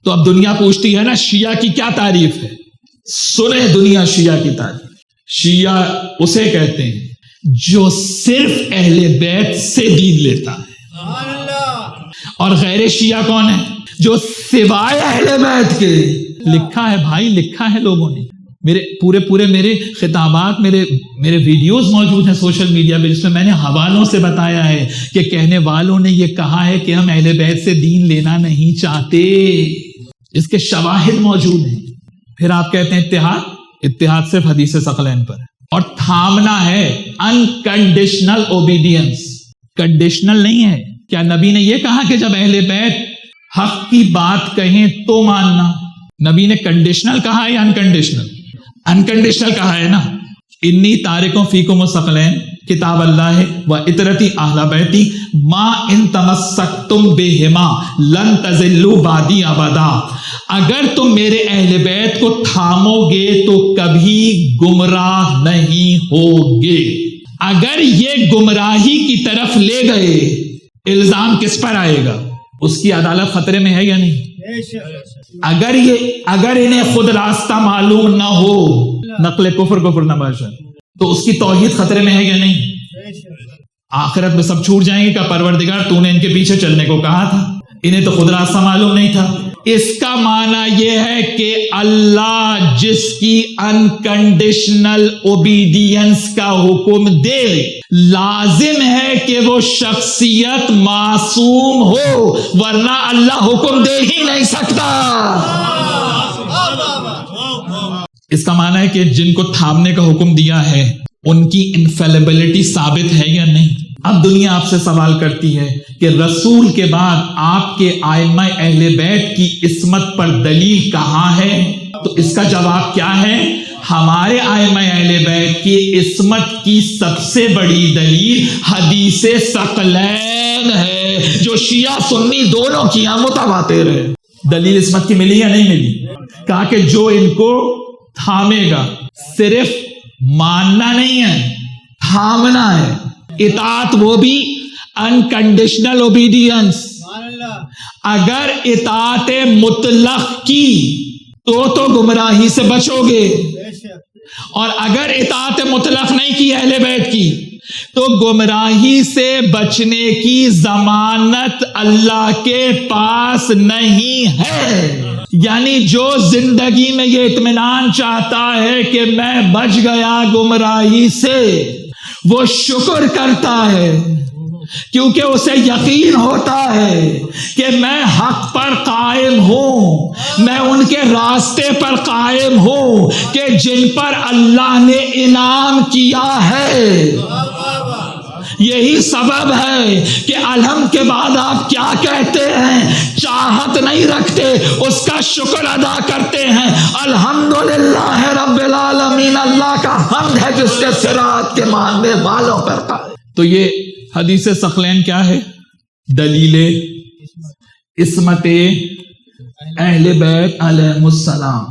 تو اب دنیا پوچھتی ہے نا شیعہ کی کیا تعریف ہے؟ سنیں دنیا شیعہ کی تعریف. شیعہ اسے کہتے ہیں جو صرف اہل بیت سے دین لیتا ہے. اور غیر شیعہ کون ہے؟ جو سوائے اہل بیت کے. لکھا ہے بھائی، لکھا ہے لوگوں نے. میرے پورے میرے خطابات، میرے ویڈیوز موجود ہیں سوشل میڈیا پہ، جس میں میں نے حوالوں سے بتایا ہے کہ کہنے والوں نے یہ کہا ہے کہ ہم اہل بیت سے دین لینا نہیں چاہتے. اس کے شواہد موجود ہیں. پھر آپ کہتے ہیں اتحاد صرف حدیث ثقلین پر ہے. اور تھامنا ہے انکنڈیشنل اوبیڈینس. کنڈیشنل نہیں ہے. کیا نبی نے یہ کہا کہ جب اہل بیت حق کی بات کہیں تو ماننا؟ نبی نے کنڈیشنل کہا ہے یا انکنڈیشنل؟ انکنڈیشنل کہا ہے نا. انی تارکوں فیکم الثقلین کتاب اللہ و اطرتی اہل بیتی ما ان تمسکتم بہما لن تضلوا بعدی ابدا. اگر تم میرے اہل بیت کو تھامو گے تو کبھی گمراہ نہیں ہوگے. اگر یہ گمراہی کی طرف لے گئے الزام کس پر آئے گا؟ اس کی عدالت خطرے میں ہے یا نہیں؟ اگر انہیں خود راستہ معلوم نہ ہو، نقل کفر نہ باشا، تو اس کی توحید خطرے میں ہے یا نہیں؟ آخرت میں سب چھوٹ جائیں گے کہ پروردگار تو نے ان کے پیچھے چلنے کو کہا تھا، انہیں تو خود راستہ معلوم نہیں تھا. اس کا معنی یہ ہے کہ اللہ جس کی انکنڈیشنل اوبیڈینس کا حکم دے، لازم ہے کہ وہ شخصیت معصوم ہو، ورنہ اللہ حکم دے ہی نہیں سکتا. اس کا معنی ہے کہ جن کو تھامنے کا حکم دیا ہے ان کی انفیلیبلٹی ثابت ہے یا نہیں؟ اب دنیا آپ سے سوال کرتی ہے کہ رسول کے بعد آپ کے ائمہ اہل بیت کی عصمت پر دلیل کہاں ہے؟ تو اس کا جواب کیا ہے؟ ہمارے ائمہ اہل بیت کی عصمت کی سب سے بڑی دلیل حدیث ثقلین ہے، جو شیعہ سنی دونوں کی متواتر ہے. دلیل عصمت کی ملی یا نہیں ملی؟ کہا کہ جو ان کو تھامے گا، صرف ماننا نہیں ہے، تھامنا ہے. اطاعت وہ بھی انکنڈیشنل اوبیڈینس. اگر اطاعت مطلق کی تو گمراہی سے بچو گے، اور اگر اطاعت مطلق نہیں کی اہل بیت کی تو گمراہی سے بچنے کی ضمانت اللہ کے پاس نہیں ہے. یعنی جو زندگی میں یہ اطمینان چاہتا ہے کہ میں بچ گیا گمراہی سے، وہ شکر کرتا ہے، کیونکہ اسے یقین ہوتا ہے کہ میں حق پر قائم ہوں، میں ان کے راستے پر قائم ہوں کہ جن پر اللہ نے انعام کیا ہے. یہی سبب ہے کہ الحمد کے بعد آپ کیا کہتے ہیں؟ چاہت نہیں رکھتے، اس کا شکر ادا کرتے ہیں. الحمدللہ رب العالمین، اللہ کا حمد ہے جس کے صراط کے ماننے والوں پر قائم. تو یہ حدیث ثقلین کیا ہے؟ دلیل عصمت اہل بیت علیہم السلام.